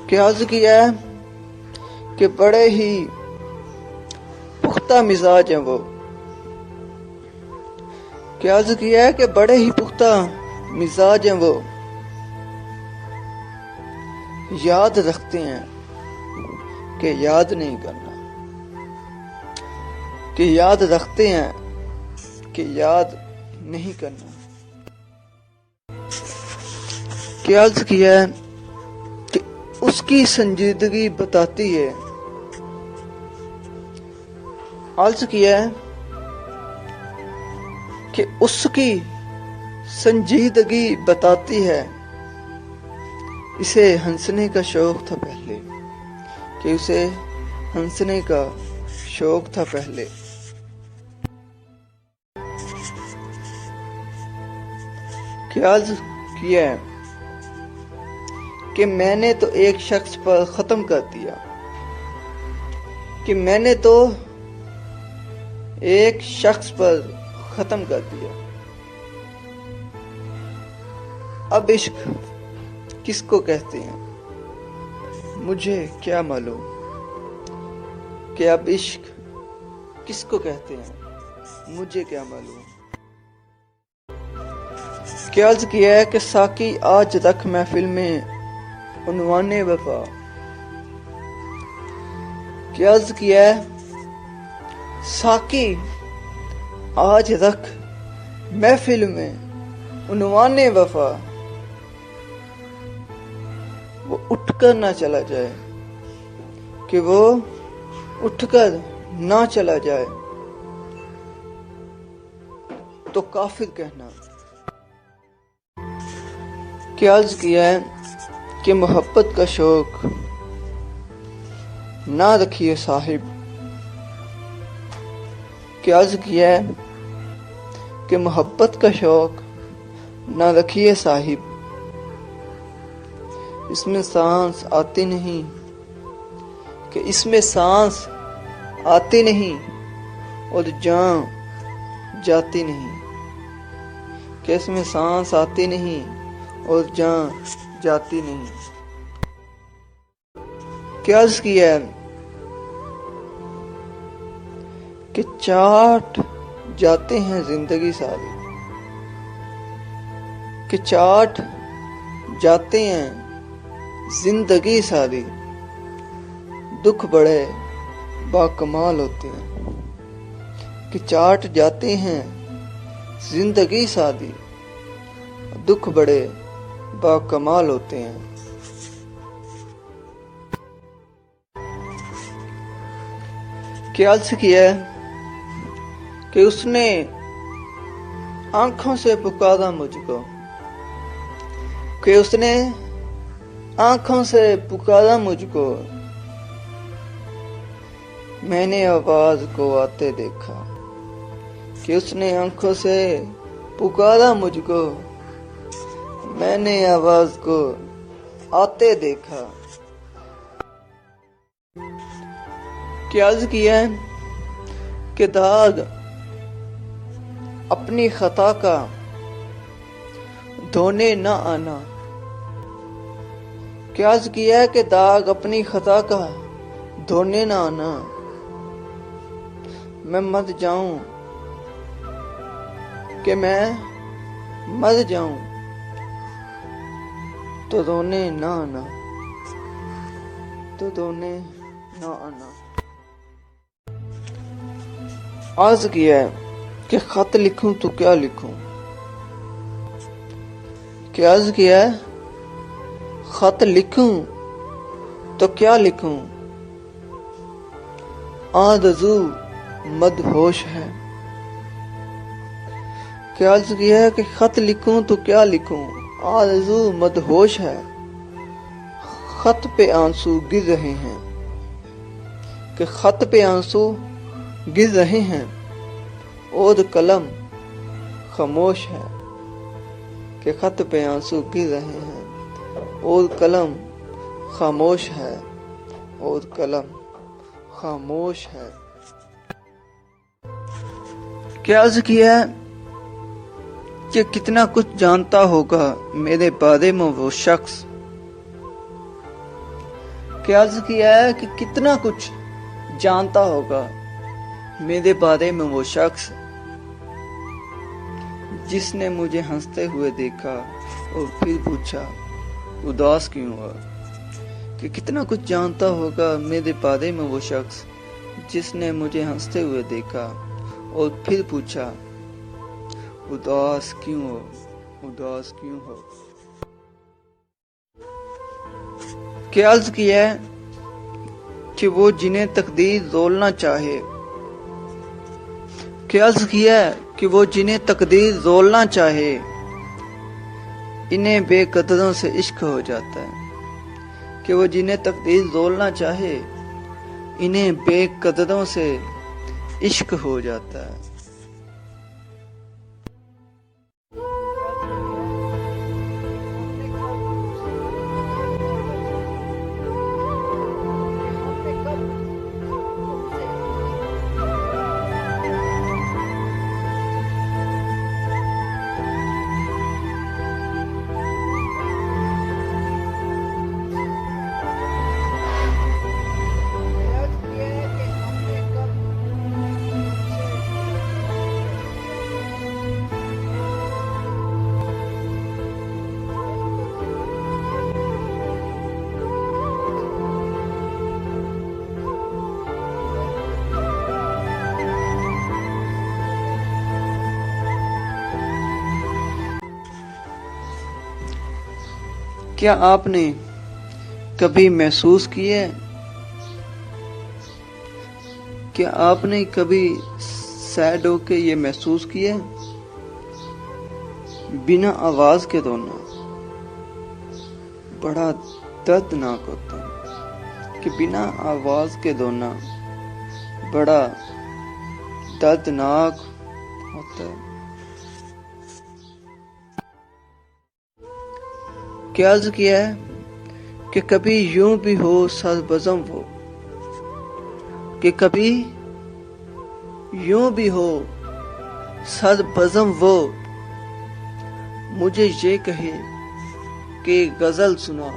کہ عرض کیا ہے کہ بڑے ہی پختہ مزاج ہیں وہ، کہ عرض کیا ہے کہ بڑے ہی پختہ مزاج ہیں وہ، یاد رکھتے ہیں کہ یاد نہیں کرنا، کہ یاد رکھتے ہیں کہ یاد نہیں کرنا، کہ عرض کیا ہے کہ اس کی سنجیدگی بتاتی ہے، عرض کیا ہے کہ اس کی سنجیدگی بتاتی ہے، اسے ہنسنے کا شوق تھا پہلے، کہ اسے ہنسنے کا شوق تھا پہلے، کہ عرض کیا ہے کہ میں نے تو ایک شخص پر ختم کر دیا، کہ میں نے تو ایک شخص پر ختم کر دیا، اب عشق کس کو کہتے ہیں مجھے کیا معلوم، کہ اب عشق کس کو کہتے ہیں مجھے کیا معلوم، کہ عرض کیا ہے کہ ساقی آج رکھ محفل میں عنوان وفا، کہ عرض کیا ہے ساقی آج رکھ محفل میں عنوان وفا، وہ اٹھ کر نہ چلا جائے، کہ وہ اٹھ کر نہ چلا جائے تو کافر کہنا، کہ عرض کیا ہے کہ محبت کا شوق نہ رکھیے صاحب، کہ عرض کیا ہے کہ محبت کا شوق نہ رکھیے صاحب، اس میں سانس آتی نہیں، کہ اس میں سانس آتی نہیں اور جان جاتی نہیں، کہ اس میں سانس آتی نہیں اور جان جاتی نہیں، کہ عرض کیا ہے کہ چاٹ جاتے ہیں زندگی ساری، کہ چاٹ جاتے ہیں زندگی ساری، دکھ بڑے باکمال ہوتے ہیں، کہ چاٹ جاتے ہیں زندگی ساری، دکھ بڑے باکمال ہوتے ہیں، کہ عرض کیا ہے کہ اس نے آنکھوں سے پکارا مجھ کو، کہ اس نے آنکھوں سے پکارا مجھ کو، میں نے آواز کو آتے دیکھا، کہ اس نے آنکھوں سے پکارا مجھ کو، میں نے آواز کو آتے دیکھا، کہ عرض کیا ہے کہ داغ اپنی خطا کا دھونے نہ آنا، کہ عرض کیا ہے کہ داغ اپنی خطا کا دھونے نہ آنا، میں مر جاؤں، کہ میں مر جاؤں تو رونے نہ آنا، تو رونے نہ آنا، عرض کیا ہے کہ خط لکھوں تو کیا لکھوں، کہ عرض کیا ہے خط لکھوں تو کیا لکھوں، آرزو مدہوش ہے، کہ عرض کیا ہے کہ خط لکھوں تو کیا لکھوں، آرزو مدہوش ہے، خط پہ آنسو گر رہے ہیں، کہ خط پہ آنسو گر رہے ہیں اور قلم خاموش ہے، کہ خط پہ آنسو گر رہے ہیں اور قلم خاموش ہے، اور قلم خاموش ہے، کہ عرض کیا ہے کہ کتنا کچھ جانتا ہوگا میرے بارے میں وہ شخص، کہ عرض کیا ہے کہ کتنا کچھ جانتا ہوگا میرے بارے میں وہ شخص جس نے مجھے ہنستے ہوئے دیکھا اور پھر پوچھا اداس کیوں ہوا. کہ کتنا کچھ جانتا ہوگا میرے بارے میں وہ شخص جس نے مجھے ہنستے ہوئے دیکھا اور پھر پوچھا اداس کیوں ہو، اداس کیوں ہو. کہ عرض کیا ہے کہ وہ جنہیں تقدیر رولنا چاہے، کہ عرض کیا ہے کہ وہ جنہیں تقدیر رولنا چاہے انہیں بے قدروں سے عشق ہو جاتا ہے. کہ وہ جنہیں تقدیر رولنا چاہے انہیں بے قدروں سے عشق ہو جاتا ہے. کیا آپ نے کبھی محسوس کیا ہے، کیا آپ نے کبھی سیڈ ہو کے یہ محسوس کیا ہے بنا آواز کے رونا بڑا دردناک ہوتا ہے. کہ بنا آواز کے رونا بڑا دردناک ہوتا ہے. کیا عرض کیا ہے کہ کبھی یوں بھی ہو سربزم وہ، کہ کبھی یوں بھی ہو سربزم وہ مجھے یہ کہے کہ غزل سنا.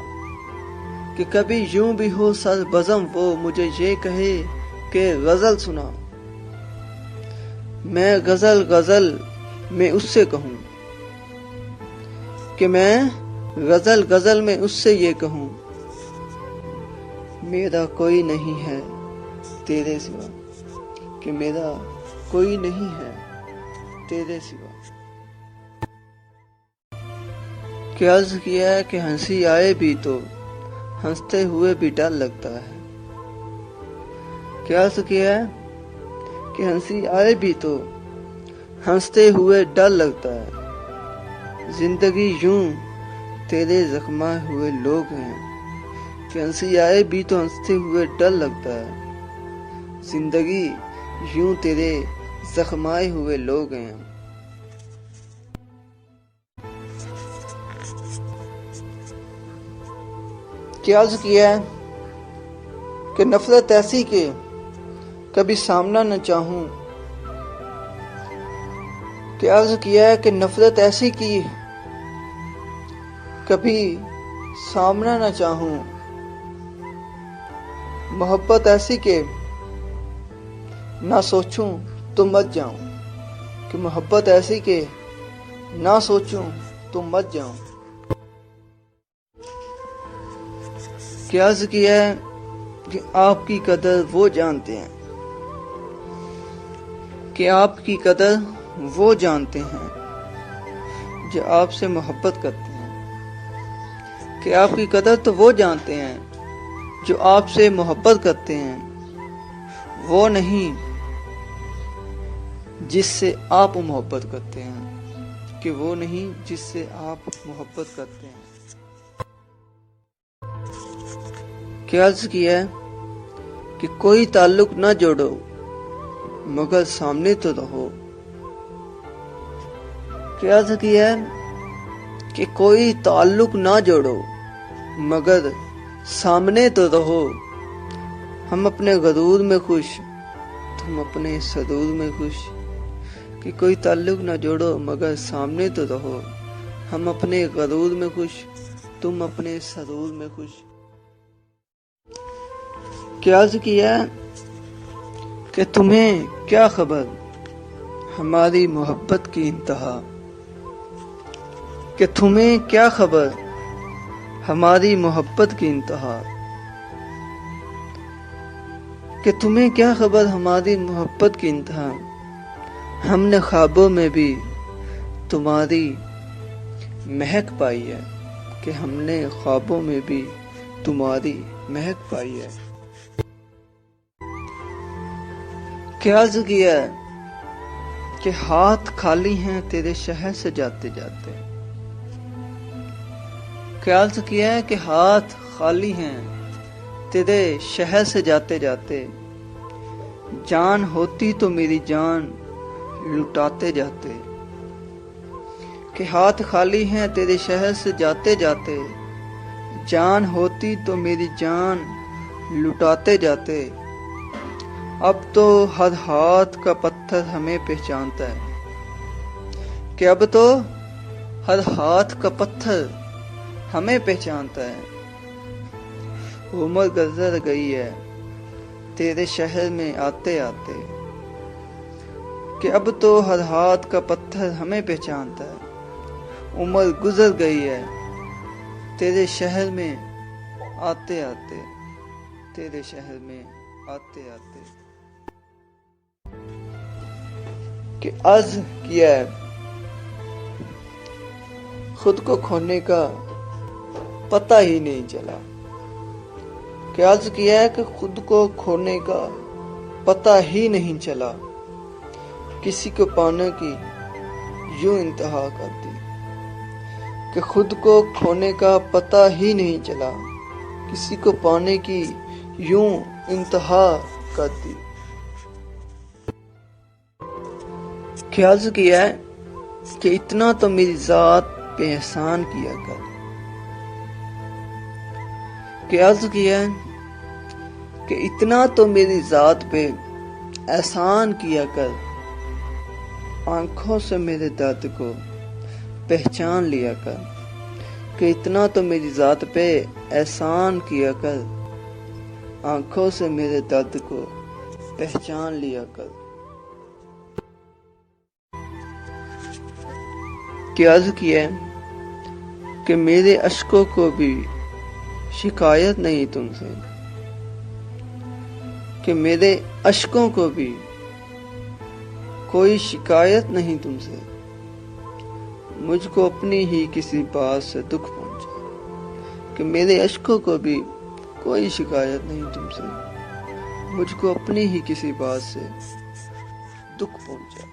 کہ کبھی یوں بھی ہو سربزم وہ مجھے یہ کہے کہ غزل سنا. میں غزل غزل میں اس سے کہوں، کہ میں غزل غزل میں اس سے یہ کہوں میرا کوئی نہیں ہے تیرے سوا. کہ میرا کوئی نہیں ہے تیرے سوا. کہ عرض کیا ہے کہ ہنسی آئے بھی تو ہنستے ہوئے بھی ڈر لگتا ہے. کہ عرض کیا ہے کہ ہنسی آئے بھی تو ہنستے ہوئے ڈر لگتا ہے. زندگی یوں تیرے زخمائے ہوئے لوگ ہیں. کہ ہنسی آئے بھی تو ہنستے ہوئے ڈر لگتا ہے. زندگی یوں تیرے زخمائے ہوئے لوگ ہیں. کیا عرض کیا ہے کہ نفرت ایسی کہ کبھی سامنا نہ چاہوں. کہ عرض کیا ہے کہ نفرت ایسی کی کبھی سامنا نہ چاہوں. محبت ایسی کہ نہ سوچوں تو مت جاؤں. کہ محبت ایسی کہ نہ سوچوں تو مت جاؤں. کیا عرض کیا ہے کہ آپ کی قدر وہ جانتے ہیں، کہ آپ کی قدر وہ جانتے ہیں جو آپ سے محبت کرتے ہیں. کہ آپ کی قدر تو وہ جانتے ہیں جو آپ سے محبت کرتے ہیں، وہ نہیں جس سے آپ محبت کرتے ہیں. کہ وہ نہیں جس سے آپ محبت کرتے ہیں. کیا عرض کیا ہے کہ کوئی تعلق نہ جوڑو مگر سامنے تو رہو. کیا عرض کیا ہے کہ کوئی تعلق نہ جوڑو مگر سامنے تو رہو. ہم اپنے غرور میں خوش تم اپنے سرور میں خوش. کہ کوئی تعلق نہ جوڑو مگر سامنے تو رہو. ہم اپنے غرور میں خوش تم اپنے سرور میں خوش. کہ عرض کیا کہ تمہیں کیا خبر ہماری محبت کی انتہا، کہ تمہیں کیا خبر ہماری محبت کی انتہا، کہ تمہیں کیا خبر ہماری محبت کی انتہا، ہم نے خوابوں میں بھی تمہاری مہک پائی ہے، کہ ہم نے خوابوں میں بھی تمہاری مہک پائی ہے۔ کیا عرض کیا کہ ہاتھ خالی ہیں تیرے شہر سے جاتے جاتے، کیا عرض کیا ہے کہ ہاتھ خالی ہیں تیرے شہر سے جاتے جاتے، جان ہوتی تو میری جان لٹاتے جاتے، کہ ہاتھ خالی ہیں تیرے شہر سے جاتے جاتے، جان ہوتی تو میری جان لٹاتے جاتے، اب تو ہر ہاتھ کا پتھر ہمیں پہچانتا ہے، کہ اب تو ہر ہاتھ کا پتھر ہمیں پہچانتا ہے، عمر گزر گئی ہے تیرے شہر میں آتے آتے، کہ اب تو ہر ہاتھ کا پتھر ہمیں پہچانتا ہے، عمر گزر گئی ہے تیرے شہر میں آتے آتے، تیرے شہر میں آتے آتے۔ کہ عرض کیا ہے خود کو کھونے کا پتہ ہی نہیں چلا، کہ عرض کیا ہے کہ خود کو کھونے کا پتہ ہی نہیں چلا، کسی کو پانے کی یوں انتہا کر دی، کہ خود کو کھونے کا پتہ ہی نہیں چلا، کسی کو پانے کی یوں انتہا کر دی۔ کہ عرض کیا ہے کہ اتنا تو میری ذات پہ احسان کیا کر، کہ عرض کیا ہے کہ اتنا تو میری ذات پہ احسان کیا کر، آنکھوں سے میرے درد کو پہچان لیا کر، کہ اتنا تو میری ذات پہ احسان کیا کر، آنکھوں سے میرے درد کو پہچان لیا کر۔ کہ عرض کیا ہے کہ میرے اشکوں کو بھی شکایت نہیں تم سے، کہ میرے اشکوں کو بھی کوئی شکایت نہیں تم سے، مجھ کو اپنی ہی کسی بات سے دکھ پہنچا، کہ میرے اشکوں کو بھی کوئی شکایت نہیں تم سے، مجھ کو اپنی ہی کسی بات سے دکھ پہنچا۔